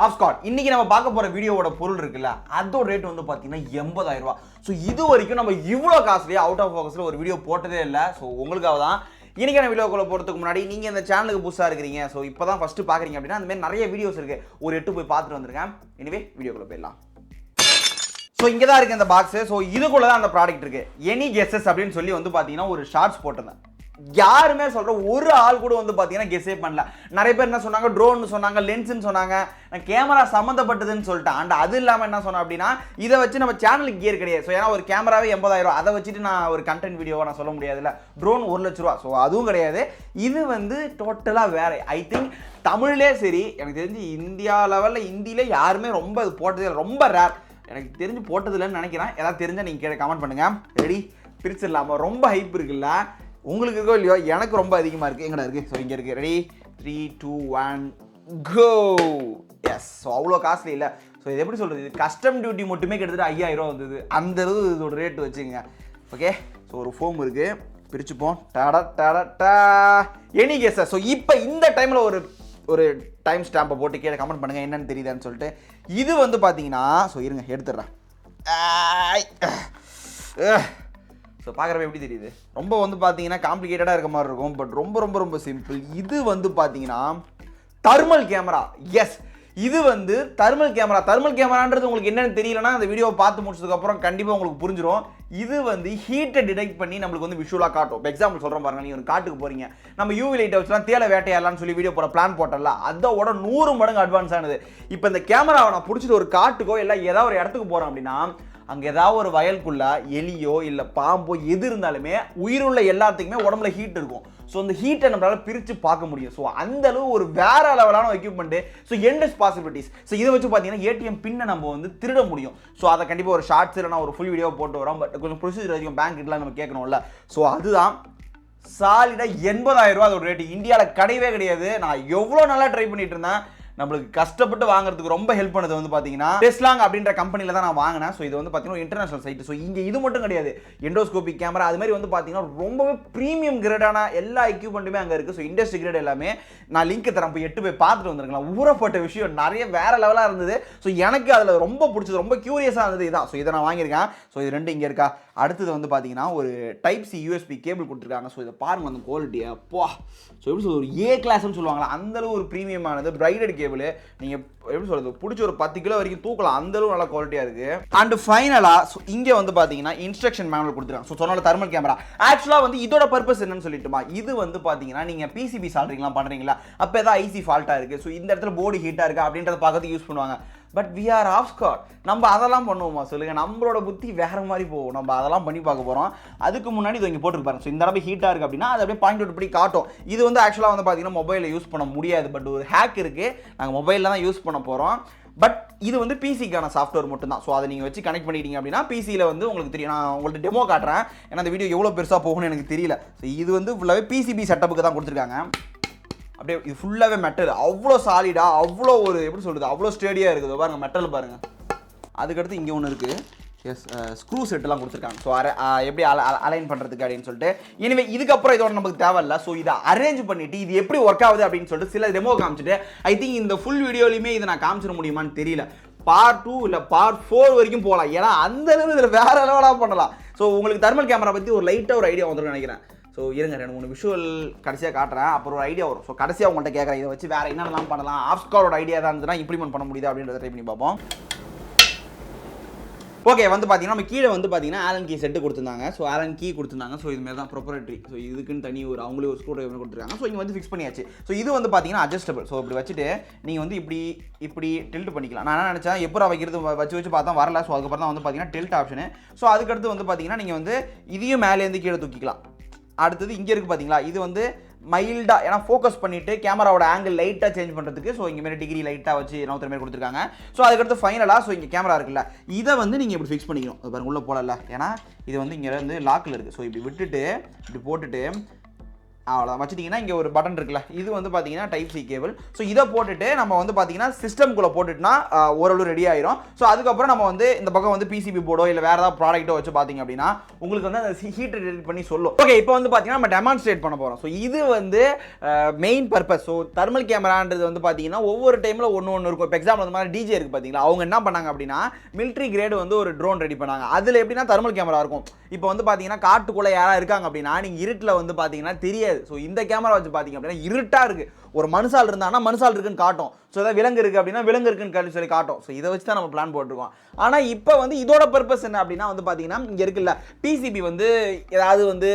ஆஃப்ஸ்காட் இன்னைக்கு நம்ம பார்க்க போற வீடியோவோட பொருள் இருக்குல்ல அதோட ரேட் வந்து பாத்தீங்கன்னா 80,000 ரூபாய். ஸோ இது வரைக்கும் நம்ம இவ்வளோ காஸ்ட்லியா அவுட் ஆஃப் ஃபோக்கஸ்ல ஒரு வீடியோ போட்டதே இல்லை. ஸோ உங்களுக்காக தான் இன்னைக்கான வீடியோக்குள்ள போறதுக்கு முன்னாடி நீங்க இந்த சேனலுக்கு புதுசா இருக்கிறீங்க, ஸோ இப்பதான் ஃபர்ஸ்ட் பாக்குறீங்க அப்படின்னா அந்த மாதிரி நிறைய வீடியோஸ் இருக்கு, ஒரு 8 போய் பார்த்துட்டு வந்துருக்கேன். எனவே வீடியோக்குள்ள போயிடலாம். ஸோ இங்கே தான் இருக்குது இந்த பாக்ஸு. ஸோ இதுக்குள்ளே தான் அந்த ப்ராடக்ட் இருக்குது. எனி கெஸ்ஸஸ் அப்படின்னு சொல்லி வந்து பார்த்தீங்கன்னா ஒரு ஷார்ட்ஸ் போட்டிருந்தேன். யாருமே சொல்கிற ஒரு ஆள் கூட வந்து பார்த்தீங்கன்னா கெஸ்ஸே பண்ணல. நிறைய பேர் என்ன சொன்னாங்க, ட்ரோன்னு சொன்னாங்க, லென்ஸுன்னு சொன்னாங்க, கேமரா சம்மந்தப்பட்டதுன்னு சொல்லிட்டேன். அண்ட் அது இல்லாமல் என்ன சொன்னேன் அப்படின்னா இதை வச்சு நம்ம சேனலுக்கு கியர் கிடையாது. ஸோ ஏன்னா ஒரு கேமராவே 80,000, அதை வச்சுட்டு நான் ஒரு கண்டென்ட் வீடியோவை நான் சொல்ல முடியாதுல்ல. ட்ரோன் 1,00,000 ரூபா. ஸோ அதுவும் கிடையாது. இது வந்து டோட்டலாக வேறு. ஐ திங்க் தமிழ்லே சரி, எனக்கு தெரிஞ்சு இந்தியா லெவலில் இந்தியிலே யாருமே ரொம்ப இது போட்டதே ரொம்ப ரேர். எனக்கு தெரிஞ்சு போட்டதில்லைன்னு நினைக்கிறேன். ஏதாவது தெரிஞ்சால் நீங்கள் கேட்க கமெண்ட் பண்ணுங்கள். ரெடி, பிரிச்சிடலாமா? ரொம்ப ஹைப் இருக்குல்ல, உங்களுக்கு இருக்கோ இல்லையோ, எனக்கு ரொம்ப அதிகமாக இருக்குது. எங்கடா இருக்குது? ஸோ இங்கே இருக்குது. ரெடி, 3, 2, 1 கோ. எஸ். ஸோ அவ்வளோ காஸ்ட்லி இல்லை. ஸோ இது எப்படி சொல்கிறது, இது கஸ்டம் டியூட்டி மட்டுமே கிட்டத்தட்ட 5,000 ரூபா வந்தது. அந்த அளவு இதோட ரேட்டு வச்சுங்க. ஓகே, ஸோ ஒரு ஃபோம் இருக்குது, பிரிச்சுப்போம். டா எனி கெஸ். ஸோ இப்போ இந்த டைமில் ஒரு டைம் ஸ்டாம்பை போட்டு கீழே கமெண்ட் பண்ணுங்கள் என்னென்னு தெரியுதான்னு சொல்லிட்டு. இது வந்து பார்த்தீங்கன்னா, ஸோ இருங்க எடுத்துடுறேன். ஸோ பார்க்குறப்ப எப்படி தெரியுது? ரொம்ப வந்து பார்த்தீங்கன்னா காம்ப்ளிகேட்டடாக இருக்க மாதிரி இருக்கும், பட் ரொம்ப ரொம்ப ரொம்ப சிம்பிள். இது வந்து பார்த்தீங்கன்னா தெர்மல் கேமரா. எஸ், இது வந்து தெர்மல் கேமரா. தெர்மல் கேமரான்றது உங்களுக்கு என்னென்னு தெரியலன்னா அந்த வீடியோவை பார்த்து முடிச்சதுக்கப்புறம் கண்டிப்பாக உங்களுக்கு புரிஞ்சிடும். இது வந்து ஹீட்டை டிடெக்ட் பண்ணி நம்மளுக்கு வந்து விஷுவலாக காட்டும். இப்போ எக்ஸாம்பிள் சொல்கிறேன் பாருங்க, நீங்கள் ஒரு காட்டுக்கு போகிறீங்க, நம்ம யூவி லைட்டை வச்சுலாம் தேலை வேட்டையாடலாம்னு சொல்லி வீடியோ போகிற பிளான் போட்டல, அதோட 100 மடங்கு அட்வான்ஸ் ஆனது. இப்போ இந்த கேமராவை நான் பிடிச்சிட்டு ஒரு காட்டுக்கோ இல்லை ஏதாவது ஒரு இடத்துக்கு போகிறேன் அப்படின்னா, அங்கே ஏதாவது ஒரு வயலுக்குள்ள எலியோ இல்லை பாம்போ எது இருந்தாலுமே உயிருள்ள எல்லாத்துக்குமே உடம்புல ஹீட் இருக்கும். ஸோ அந்த ஹீட்டை நம்மளால் பிரித்து பார்க்க முடியும். ஸோ அந்த அளவு ஒரு வேற லெவலான equipment. So endless possibilities. So இதை வச்சு பார்த்தீங்கன்னா ஏடிஎம் பின்னை நம்ம வந்து திருட முடியும். ஸோ அதை கண்டிப்பாக ஒரு ஷார்ட்ஸ் இல்லைனா ஒரு ஃபுல் வீடியோ போட்டு வரோம். பட் கொஞ்சம் ப்ரொசீஜர் அதிகம், பேங்க் கிட்டலாம் நம்ம கேட்கணும்ல. ஸோ அதுதான் சாலிடாக 80,000 ரூபா அதோட ரேட்டு. இந்தியாவில் கிடையவே கிடையாது. நான் எவ்வளோ நல்லா ட்ரை பண்ணிட்டு இருந்தேன். நம்மளுக்கு கஷ்டப்பட்டு வாங்குறதுக்கு ரொம்ப ஹெல்ப் பண்ணது வந்து பார்த்தீங்கன்னா டெஸ்லாங் அப்படின்ற கம்பெனியில் தான் நான் வாங்கினேன். ஸோ இது வந்து பார்த்தீங்கன்னா இன்டர்நேஷனல் சைட்டு. ஸோ இங்கே இது மட்டும் கிடையாது, எண்டோஸ்கோபிக் கேமரா அது மாதிரி வந்து பார்த்தீங்கன்னா ரொம்பவே ப்ரீமியம் கிரேடான எல்லா எக்யூப்மெண்ட்டுமே அங்கே இருக்குது. ஸோ இண்டஸ்ட்ரி கிரேட் எல்லாமே நான் லிங்க் தரேன், போய் 8 போய் பார்த்துட்டு வந்துருக்கலாம். ஊறப்பட்ட விஷயம் நிறைய வேற லெவலாக இருந்தது. ஸோ எனக்கு அதில் ரொம்ப பிடிச்சது, ரொம்ப கியூரியஸாக இருந்தது இதான். ஸோ இதை நான் வாங்கியிருக்கேன். ஸோ இது 2 இங்கே இருக்கா. அடுத்தது வந்து பார்த்தீங்கன்னா ஒரு டைப் சி யூஎஸ்பி கேபிள் கொடுத்துருக்காங்க. ஸோ இதை பாருங்க அந்த குவாலிட்டியை. அப்பா, ஸோ எப்படி சொல்றது, ஒரு ஏ கிளாஸ்ன்னு சொல்லுவாங்களா, அந்தளவு ஒரு ப்ரீமியமானது பிரைடட் கேபிள். நீங்கள் எப்படி சொல்றது, பிடிச்சி ஒரு 10 கிலோ வரைக்கும் தூக்கலாம், அந்தளவு நல்ல குவாலிட்டியாக இருக்குது. அண்ட் ஃபைனலாக இங்கே வந்து பார்த்தீங்கன்னா இன்ஸ்ட்ரக்ஷன் மேனுவல் கொடுத்துருக்காங்க. ஸோ சொன்னால தெர்மல் கேமரா ஆக்சுவலாக வந்து இதோட பர்பஸ் என்னன்னு சொல்லிட்டுமா, இது வந்து பார்த்தீங்கன்னா நீங்கள் பிசிபி சால்ட்ரிங்லாம் பண்ணுறீங்களா, அப்போ ஏதாவது ஐசி ஃபால்ட்டாக இருக்குது, ஸோ இந்த இடத்துல போர்டு ஹீட்டாக இருக்குது அப்படின்றத பார்க்கறதுக்கு யூஸ் பண்ணுவாங்க. But we are off scope. நம்ம அதெல்லாம் பண்ணுவோமா சொல்லுங்கள்? நம்மளோட புத்தி வேறு மாதிரி போகும். நம்ம அதெல்லாம் பண்ணி பார்க்க போகிறோம். அதுக்கு முன்னாடி இது இங்கே போட்டுருப்பாரு. ஸோ இந்த அளவு ஹீட்டாக இருக்குது அப்படின்னா அது அப்படியே பாயிண்ட் அவுட் பண்ணி காட்டும். இது வந்து ஆக்சுவலாக வந்து பார்த்தீங்கன்னா மொபைலில் யூஸ் பண்ண முடியாது. பட் ஒரு ஹேக் இருக்குது, நாங்கள் மொபைலில் தான் யூஸ் பண்ண போகிறோம். பட் இது வந்து பிசிக்கான சாஃப்ட்வேர் மட்டும்தான். ஸோ அதை நீங்கள் வச்சு கனெக்ட் பண்ணிட்டீங்க அப்படின்னா பிசியில் வந்து உங்களுக்கு தெரியும். நான் உங்கள்கிட்ட டெமோ காட்டுறேன், ஏன்னா அந்த வீடியோ எவ்வளோ பெருசாக போகணும்னு எனக்கு தெரியல. ஸோ இது வந்து ஃபுல்லாகவே பிசிபி செட்டப்புக்கு தான் கொடுத்துருக்காங்க. அப்படியே இது ஃபுல்லாகவே மெட்டல், அவ்வளோ சாலிடாக, அவ்வளோ ஒரு எப்படி சொல்கிறது, அவ்வளோ ஸ்டேடியாக இருக்குது. பாருங்கள் மெட்டல் பாருங்கள். அதுக்கடுத்து இங்கே ஒன்று இருக்குது. எஸ், ஸ்க்ரூ செட்டெல்லாம் கொடுத்துருக்காங்க. ஸோ எப்படி அலைன் பண்ணுறதுக்கு அப்படின்னு சொல்லிட்டு. எனவே இதுக்கப்புறம் இதோட நமக்கு தேவையில்ல. ஸோ இதை அரேஞ்ச் பண்ணிவிட்டு இது எப்படி ஒர்க் ஆகுது அப்படின்னு சொல்லிட்டு சில டெமோ காமிச்சிட்டு, ஐ திங்க் இந்த ஃபுல் வீடியோலையுமே இதை நான் காமிச்சிட முடியுமான்னு தெரியல. பார்ட் 2 இல்லை பார்ட் 4 வரைக்கும் போகலாம். ஏன்னா அந்த அளவு இதில் வேற லெவலாக பண்ணலாம். ஸோ உங்களுக்கு தெர்மல் கேமரா பற்றி ஒரு லைட்டாக ஒரு ஐடியா வந்துடும் நினைக்கிறேன். ஸோ இருங்க 2-3 விஷுவல் கடைசியாக காட்டுறேன், அப்புறம் ஒரு ஐடியா வரும். ஸோ கடைசியாக உங்கள்கிட்ட கேட்குறேன், இதை வச்சு வேறு என்னென்னலாம் பண்ணலாம், ஆஃப்ஸ்காரோட ஐடியா தான் இருந்ததுன்னா இம்ப்ளிமெண்ட் பண்ண முடியுது அப்படின்றத ட்ரை பண்ணி பார்ப்போம். ஓகே, வந்து பார்த்தீங்கன்னா நம்ம கீழே வந்து பார்த்தீங்கன்னா ஆலன் கீ செட்டு கொடுத்துருந்தாங்க. ஸோ ஆலன் கீ கொடுத்துருந்தாங்க. ஸோ இதுமாதிரி தான் ப்ரொப்ரைட்டரி. ஸோ இதுக்குன்னு தனி ஒரு அவங்களே ஒரு ஸ்க்ரூ டிரைவர் கொடுத்துருக்காங்க. ஸோ இங்கே வந்து ஃபிக்ஸ் பண்ணியாச்சு. ஸோ இது வந்து பார்த்தீங்கன்னா அட்ஜஸ்டபிள். ஸோ இப்படி வச்சுட்டு நீங்கள் வந்து இப்படி டில்ட் பண்ணிக்கலாம். நான் என்ன நினச்சேன், எப்போ வைக்கிறது வச்சு பார்த்தா வரல. ஸோ அதுக்கப்புறம் தான் வந்து பார்த்தீங்கன்னா டில்ட் ஆப்ஷனு. ஸோ அதுக்கடுத்து வந்து பார்த்தீங்கன்னா நீங்கள் வந்து இதையும் மேலேருந்து கீழே தூக்கிக்கலாம். அடுத்தது இங்கே இருக்குது பார்த்தீங்களா, இது வந்து மைல்டாக, ஏன்னா ஃபோக்கஸ் பண்ணிவிட்டு கேமராவோட ஆங்கிள் லைட்டாக சேஞ்ச் பண்ணுறதுக்கு. ஸோ இங்கே மாரி டிகிரி லைட்டாக வச்சு நவுத்துற மாதிரி கொடுத்துருக்காங்க. ஸோ அதுக்கடுத்து ஃபைனலாக ஸோ இங்கே கேமரா இருக்குல்ல, இதை வந்து நீங்கள் இப்படி ஃபிக்ஸ் பண்ணிக்கணும். அது பாருங்க உள்ளே போகல, ஏன்னா இது வந்து இங்கே வந்து லாக்கில் இருக்குது. ஸோ இப்படி விட்டுட்டு இப்படி போட்டுட்டு அவ்வளோதான் வச்சுட்டிங்கன்னா இங்கே ஒரு பட்டன் இருக்குல்ல, இது வந்து பார்த்தீங்கன்னா டைப் சி கேபிள். ஸோ இதை போட்டுட்டு நம்ம வந்து பார்த்தீங்கன்னா சிஸ்டம்குள்ளே போட்டுட்டுனா ஓரளவு ரெடி ஆயிரும். ஸோ அதுக்கப்புறம் நம்ம வந்து இந்த பக்கம் வந்து பிசிபி போர்டோ இல்லை வேறு ஏதாவது ப்ராடக்ட்டோ வச்சு பார்த்தீங்க அப்படின்னா உங்களுக்கு வந்து அந்த ஹீட் ரிலேட் பண்ணி சொல்லும். ஓகே, இப்போ வந்து பார்த்தீங்கன்னா நம்ம டெமான்ஸ்ட்ரேட் பண்ண போகிறோம். ஸோ இது வந்து மெயின் பர்பஸ். ஸோ தெர்மல் கேமரான்றது வந்து பார்த்தீங்கன்னா ஒவ்வொரு டைமில் ஒன்று இருக்கும். இப்போ எக்ஸாம்பிள் அந்த மாதிரி டிஜே இருக்குது பார்த்தீங்களா, அவங்க என்ன பண்ணாங்க அப்படின்னா மிலிட்ரி கிரேடு வந்து ஒரு ட்ரோன் ரெடி பண்ணாங்க. அதில் எப்படின்னா தெர்மல் கேமரா இருக்கும். இப்போ வந்து பார்த்தீங்கன்னா காட்டுக்குள்ளே யாராவது இருக்காங்க அப்படின்னா நீங்கள் இருட்டில் வந்து பார்த்தீங்கன்னா தெரியாது. ஸோ இந்த கேமரா வச்சு பார்த்தீங்க அப்படின்னா இருட்டாக இருக்குது, ஒரு மனுஷால் இருந்தாங்கன்னா மனுஷால் இருக்குன்னு காட்டும். ஸோ ஏதாவது விலங்கு இருக்குது அப்படின்னா விலங்கு இருக்குன்னு சொல்லி காட்டும். ஸோ இதை வச்சு தான் நம்ம பிளான் போட்டிருக்கோம். ஆனால் இப்போ வந்து இதோட பர்பஸ் என்ன அப்படின்னா வந்து பார்த்தீங்கன்னா இங்கே இருக்குல்ல பிசிபி வந்து ஏதாவது வந்து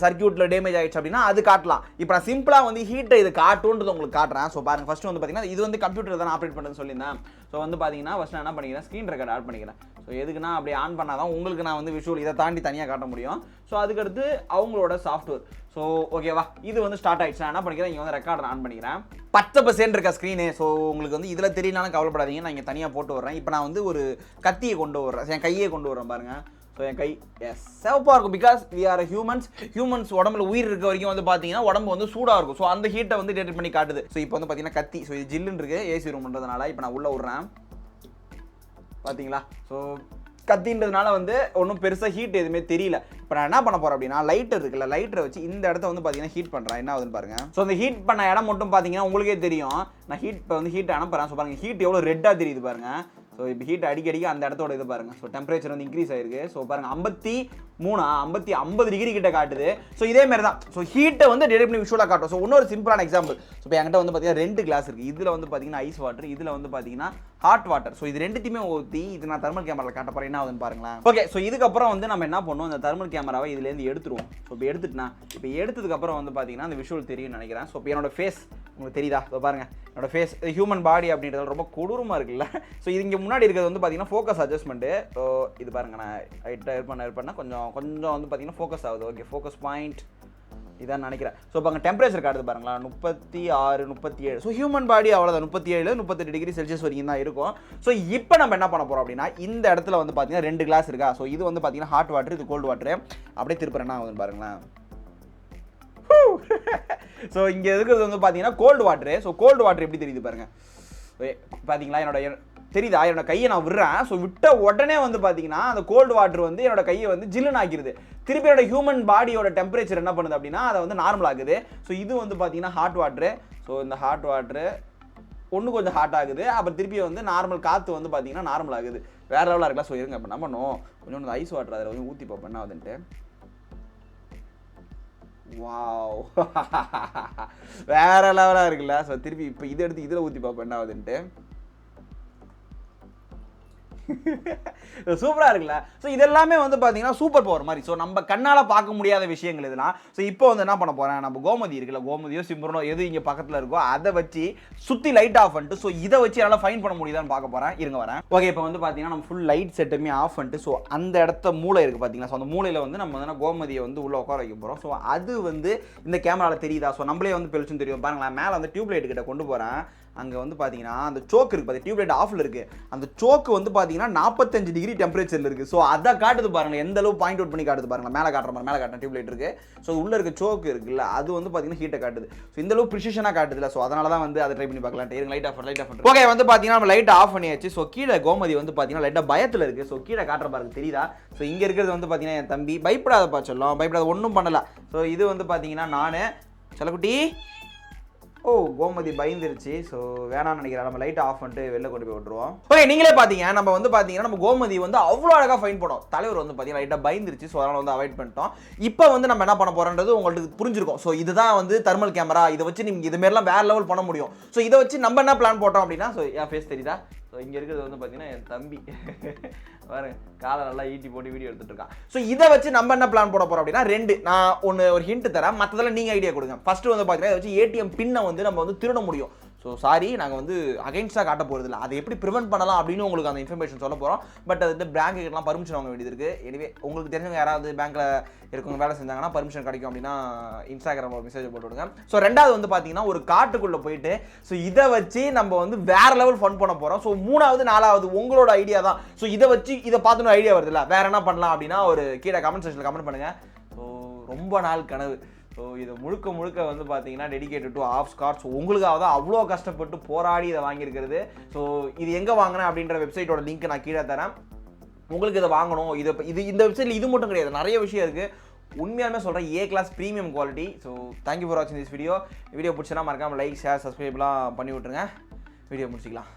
சர்க்யூட்டில் டேமேஜ் ஆகிடுச்சு அப்படின்னா அது காட்டலாம். இப்போ நான் சிம்பிளாக வந்து ஹீட்டை இது காட்டுன்றது உங்களுக்கு காட்டுறேன். ஸோ பாருங்கள், ஃபஸ்ட்டு வந்து பார்த்தீங்கன்னா இது வந்து கம்ப்யூட்டர் தான் ஆப்ரேட் பண்ணுறதுன்னு சொல்லியிருந்தேன். ஸோ வந்து பார்த்தீங்கன்னா ஃபஸ்ட் நான் என்ன பண்ணிக்கிறேன், ஸ்க்ரீன் ரெக்கார்ட் ஆட் பண்ணிக்கிறேன். ஸோ எதுக்குன்னா அப்படி ஆன் பண்ணால் தான் உங்களுக்கு நான் வந்து விஷுவல் இதை தாண்டி தனியாக காட்ட முடியும். ஸோ அதுக்கடுத்து அவங்களோட சாஃப்ட்வேர். ஸோ ஓகேவா, இது வந்து ஸ்டார்ட் ஆகிடுச்சு. நான் என்ன பண்ணிக்கிறேன், இங்கே வந்து ரெக்கார்டர் ஆன் பண்ணிக்கிறேன். 10% இருக்க ஸ்க்ரீனு. ஸோ உங்களுக்கு வந்து இதில் தெரியலனாலும் கவலைப்படாதீங்க, நான் இங்கே தனியாக போட்டு வர்றேன். இப்போ நான் வந்து ஒரு கத்தியை கொண்டு வர்றேன், என் கையே கொண்டு வர்றேன் பாருங்கள். ஸோ என் கை சிவப்பாக இருக்கும், பிகாஸ் வி ஆர் ஹியூமன்ஸ் உடம்புல உயிர் இருக்க வரைக்கும் வந்து பார்த்தீங்கன்னா உடம்பு வந்து சூடாக இருக்கும். ஸோ அந்த ஹீட்டை வந்து டிடெக்ட் பண்ணி காட்டுது. ஸோ இப்போ வந்து பார்த்தீங்கன்னா கத்தி, ஸோ இது ஜில்லுன்னு இருக்குது ஏசி ரூம்ன்றதுனால. இப்போ நான் உள்ளே விட்றேன் பார்த்தீங்களா. ஸோ கத்தின்றதுனால வந்து ஒன்றும் பெருசாக ஹீட் எதுவுமே தெரியல. இப்போ நான் என்ன பண்ண போகிறேன் அப்படின்னா லைட்டர் இருக்குல்ல, லைட்டரை வச்சு இந்த இடத்த வந்து பார்த்தீங்கன்னா ஹீட் பண்ணுறேன். என்ன ஆகுதுன்னு பாருங்கள். ஸோ அந்த ஹீட் பண்ண இடம் மட்டும் பார்த்தீங்கன்னா உங்களுக்கே தெரியும். நான் இப்போ வந்து ஹீட் அனுப்புகிறேன். ஸோ பாருங்கள் ஹீட் எவ்வளோ ரெட்டாக தெரியுது பாருங்கள். ஸோ இப்போ ஹீட் அடிக்கடிக்கு அந்த இடத்தோட இது பாருங்கள். ஸோ டெம்பரேச்சர் வந்து இன்க்ரீஸ் ஆயிருக்கு. ஸோ பாருங்கள் 50 டிகிரி கிட்ட காட்டுது. ஸோ இதே மாதிரி தான். ஸோ ஹீட்டை வந்து டிடெக்ட் பண்ணி விஷுவலாக காட்டும். ஸோ இன்னொரு சிம்பிளான எக்ஸாம்பிள். ஸோ இப்போ என்கிட்ட வந்து பார்த்தீங்கன்னா 2 கிளாஸ் இருக்குது. இதில் வந்து பார்த்தீங்கன்னா ஐஸ் வாட்டர், இதில் வந்து பார்த்தீங்கன்னா ஹாட் வாட்டர். ஸோ இது ரெண்டுத்தையுமே ஊற்றி இது நான் தெர்மல் கேமராவில் காட்ட போகிறேன். என்ன ஆகுதுன்னு பாருங்களேன். ஓகே, ஸோ இதுக்கப்புறம் வந்து நம்ம என்ன பண்ணுவோம், இந்த தெர்மல் கேமராவை இதுலேருந்து எடுத்துருவோம். ஸோ இப்போ எடுத்துட்டுனா இப்போ எடுத்ததுக்கப்புறம் வந்து பார்த்தீங்கன்னா அந்த விஷுவல் தெரியும்னு நினைக்கிறேன். ஸோ இப்போ என்னோட ஃபேஸ் உங்களுக்கு தெரியுதா? ஸோ பாருங்கள் என்னோட ஃபேஸ் ஹியூமன் பாடி அப்படின்றது ரொம்ப கொடூரமாக இருக்குல்ல. ஸோ இது இங்கே முன்னாடி இருக்கிறது வந்து பார்த்தீங்கன்னா ஃபோக்கஸ் அட்ஜஸ்ட்மெண்ட்டு. ஸோ இது பாருங்கள், நான் ரைட்டாக ஏற்பண்ண கொஞ்சம் வந்து பார்த்தீங்கன்னா ஃபோக்கஸ் ஆகுது. ஓகே, ஃபோக்கஸ் பாயிண்ட் இதான் நினைக்கிறேன். ஸோ இப்போ அங்கே டெம்பரேச்சர் காட்டுது பாருங்களா, 36, 37. ஸோ ஹியூமன் பாடி அவ்வளோதான் 37, 38 டிகிரி செல்சியஸ் வரைக்கும் தான் இருக்கும். ஸோ இப்போ நம்ம என்ன பண்ண போகிறோம் அப்படின்னா இந்த இடத்துல வந்து பார்த்தீங்கன்னா 2 கிளாஸ் இருக்கா. ஸோ இது வந்து பார்த்தீங்கன்னா ஹாட் வாட்டர், இது கோல்டு வாட்டர். அப்படியே திருப்பறேன் என்ன ஆகுதுன்னு பாருங்களேன். ஸோ இங்கே இருக்கிறது வந்து பார்த்தீங்கன்னா cold water. So cold water எப்படி தெரியுது பாருங்கள். பார்த்தீங்களா, என்னோட தெரியுதா, என்னோட கையை நான் விடுறேன். ஸோ விட்ட உடனே வந்து பார்த்தீங்கன்னா அந்த கோல்டு வாட்டர் வந்து என்னோட கையை வந்து ஜில்லுன்னு ஆக்கிடுது. திருப்பி என்னோட ஹியூமன் பாடியோட டெம்பரேச்சர் என்ன பண்ணுது அப்படின்னா அதை வந்து நார்மல் ஆகுது. ஸோ இது வந்து பார்த்தீங்கன்னா ஹாட் வாட்டரு. ஸோ இந்த ஹாட் வாட்டரு ஒன்று கொஞ்சம் ஹாட் ஆகுது, அப்புறம் திருப்பி வந்து நார்மல் காற்று வந்து பார்த்தீங்கன்னா நார்மல் ஆகுது. வேறு லெவலாக இருக்கலாம். ஸோ இருங்க இப்போ என்ன பண்ணுவோம், கொஞ்சம் ஐஸ் வாட்டர் அதில் வந்து ஊற்றி பார்ப்போம் என்ன ஆகுதுன்ட்டு. வாவ், வேற லெவலாக இருக்குல்ல. ஸோ திருப்பி இப்போ இதை எடுத்து இதில் ஊற்றி பார்ப்போம் என்ன ஆகுதுன்ட்டு. சூப்பராக இருக்குல்ல. ஸோ இதெல்லாமே வந்து பார்த்தீங்கன்னா சூப்பர் பவர் மாதிரி. ஸோ நம்ம கண்ணால் பார்க்க முடியாத விஷயங்கள் இதெல்லாம். ஸோ இப்போ வந்து என்ன பண்ண போகிறேன், நம்ம கோமதி இருக்குல்ல, கோமதியோ சிம்பரனோ எது இங்கே பக்கத்தில் இருக்கோ அதை வச்சு சுற்றி லைட் ஆஃப் பண்ணிட்டு ஸோ இதை வச்சு என்னால் ஃபைன் பண்ண முடியுதான்னு பார்க்க போகிறேன். இருங்க வரேன். ஓகே, இப்போ வந்து பார்த்தீங்கன்னா நம்ம ஃபுல் லைட் செட்டுமே ஆஃப் பண்ணிட்டு ஸோ அந்த இடத்த மூளை இருக்குது பார்த்தீங்களா. ஸோ அந்த மூளையில் வந்து நம்ம வந்து கோமதியை வந்து உள்ளே உட்கார வைக்க போகிறோம். ஸோ அது வந்து இந்த கேமராவில் தெரியுதா. ஸோ நம்மளே வந்து பெருசுன்னு தெரியும் பாருங்களேன். மேலே வந்து டியூப் லைட் கிட்ட கொண்டு போகிறேன். அங்கே வந்து பார்த்தீங்கன்னா அந்த சோக்கு இருக்குது பார்த்து, டியூப் லைட் ஆஃபில் இருக்குது. அந்த சோக்கு வந்து பார்த்தீங்கன்னா 45 டிகிரி டெம்பரேச்சரில் இருக்குது. ஸோ அதை காட்டுது பாருங்கள், எந்த அளவு பாயிண்ட் அவுட் பண்ணி காட்டுது பாருங்கள். மேலே காட்டுற மாதிரி மேலே காட்டுற டியூப் லைட் இருக்குது. ஸோ உள்ளே இருக்க சோக்கு இருக்குல்ல, அது வந்து பார்த்தீங்கன்னா ஹீட்டை காட்டுது. ஸோ இந்த அளவு ப்ரிசிஷனாக காட்டுதுல. ஸோ அதனால தான் வந்து அதை ட்ரை பண்ணி பார்க்கலாம். லைட் ஆஃப் ஓகே, வந்து பார்த்தீங்கன்னா நம்ம லைட் ஆஃப் பண்ணியாச்சு. ஸோ கீழே கோமதி வந்து பார்த்தீங்கன்னா லைட்டாக பயத்தில் இருக்குது. ஸோ கீழே காட்டுற பாருங்க தெரியுதா. ஸோ இங்கே இருக்கிறது வந்து பார்த்தீங்கன்னா என் தம்பி. பயப்படாதப்பா சொல்லும், பயப்படாத, ஒன்றும் பண்ணலை. ஸோ இது வந்து பார்த்தீங்கன்னா நான் செல்லக்குட்டி. ஓ, கோமதி பயந்துருச்சு. ஸோ வேணாம்னு நினைக்கிறேன். நம்ம லைட் ஆஃப் பண்ணிட்டு வெளில கொண்டு போய் விட்டுருவோம். ஓகே, நீங்களே பார்த்தீங்க நம்ம வந்து பார்த்தீங்கன்னா நம்ம கோமதி வந்து அவ்வளோ அழகாக ஃபைன் பண்ணோம். தலைவர் வந்து பார்த்தீங்கன்னா லைட்டாக பயந்துருச்சு. ஸோ அதனால் வந்து அவாய்ட் பண்ணிட்டோம். இப்போ வந்து நம்ம என்ன பண்ண போகிறோன்றது உங்களுக்கு புரிஞ்சிருக்கும். ஸோ இதுதான் வந்து தெர்மல் கேமரா. இதை வச்சு நீங்கள் இதுமாரிலாம் வேறு லெவல் பண்ண முடியும். ஸோ இதை வச்சு நம்ம என்ன பிளான் போட்டோம் அப்படின்னா, ஸோ என் ஃபேஸ் தெரியுதா. ஸோ இங்கே இருக்கிறது வந்து பார்த்தீங்கன்னா என் தம்பி பாருங்க, காலை நல்லா ஈட்டி போட்டு வீடியோ எடுத்துகிட்டு இருக்கான். ஸோ இதை வச்சு நம்ம என்ன பிளான் போட போகிறோம் அப்படின்னா 2 நான் ஒரு ஹிண்ட் தரேன், மற்றதெல்லாம் நீங்கள் ஐடியா கொடுங்க. ஃபஸ்ட்டு வந்து பார்த்தீங்கன்னா இதை வச்சு ஏடிஎம் பின்னை வந்து நம்ம வந்து திருட முடியும். ஸோ சாரி, நாங்கள் வந்து அகைன்ஸ்டாக காட்ட போகிறது இல்லை, அதை எப்படி ப்ரிவென்ட் பண்ணலாம் அப்படின்னு உங்களுக்கு அந்த இன்ஃபர்மேஷன் சொல்ல போகிறோம். பட் அது வந்து பேங்க்குலாம் பர்மிஷன் வாங்க வேண்டியது இருக்குது. எனவே உங்களுக்கு தெரிஞ்சவங்க யாராவது பேங்க்கில் இருக்கவங்க வேலை செஞ்சாங்கன்னா பர்மிஷன் கிடைக்கும் அப்படின்னா இன்ஸ்டாகிராமில் மெசேஜ் போட்டு விடுங்க. ஸோ ரெண்டாவது வந்து பார்த்தீங்கன்னா ஒரு காட்டுக்குள்ளே போயிட்டு ஸோ இதை வச்சு நம்ம வந்து வேறு லெவல் ஃபன் பண்ண போகிறோம். ஸோ 3வது 4வது உங்களோட ஐடியா தான். ஸோ இதை வச்சு இதை பார்த்துன்னு ஐடியா வருதுல்ல, வேறு என்ன பண்ணலாம் அப்படின்னா ஒரு கீழே கமெண்ட் செக்ஷனில் கமெண்ட் பண்ணுங்கள். ஸோ ரொம்ப நாள் கனவு. ஸோ இது முழுக்க வந்து பார்த்தீங்கன்னா டெடிகேட்டட் டு ஆஃப் ஸ்கார்ட்ஸ். உங்களுக்காக தான் அவ்வளோ கஷ்டப்பட்டு போராடி இதை வாங்கியிருக்கிறது. ஸோ இது எங்கே வாங்கினேன் அப்படின்ற வெப்சைட்டோட லிங்க் நான் கீழே தரேன். உங்களுக்கு இதை வாங்கணும். இந்த வெப்சைட்டில் இது மட்டும் கிடையாது, நிறைய விஷயம் இருக்குது. உண்மையாலுமே சொல்கிறேன், A class premium quality. So thank you for வாட்சிங் திஸ் வீடியோ பிடிச்சனா மறக்காமல் லைக், ஷேர், சப்ஸ்கிரைப்லாம் பண்ணி விட்ருங்க. வீடியோ முடிச்சிக்கலாம்.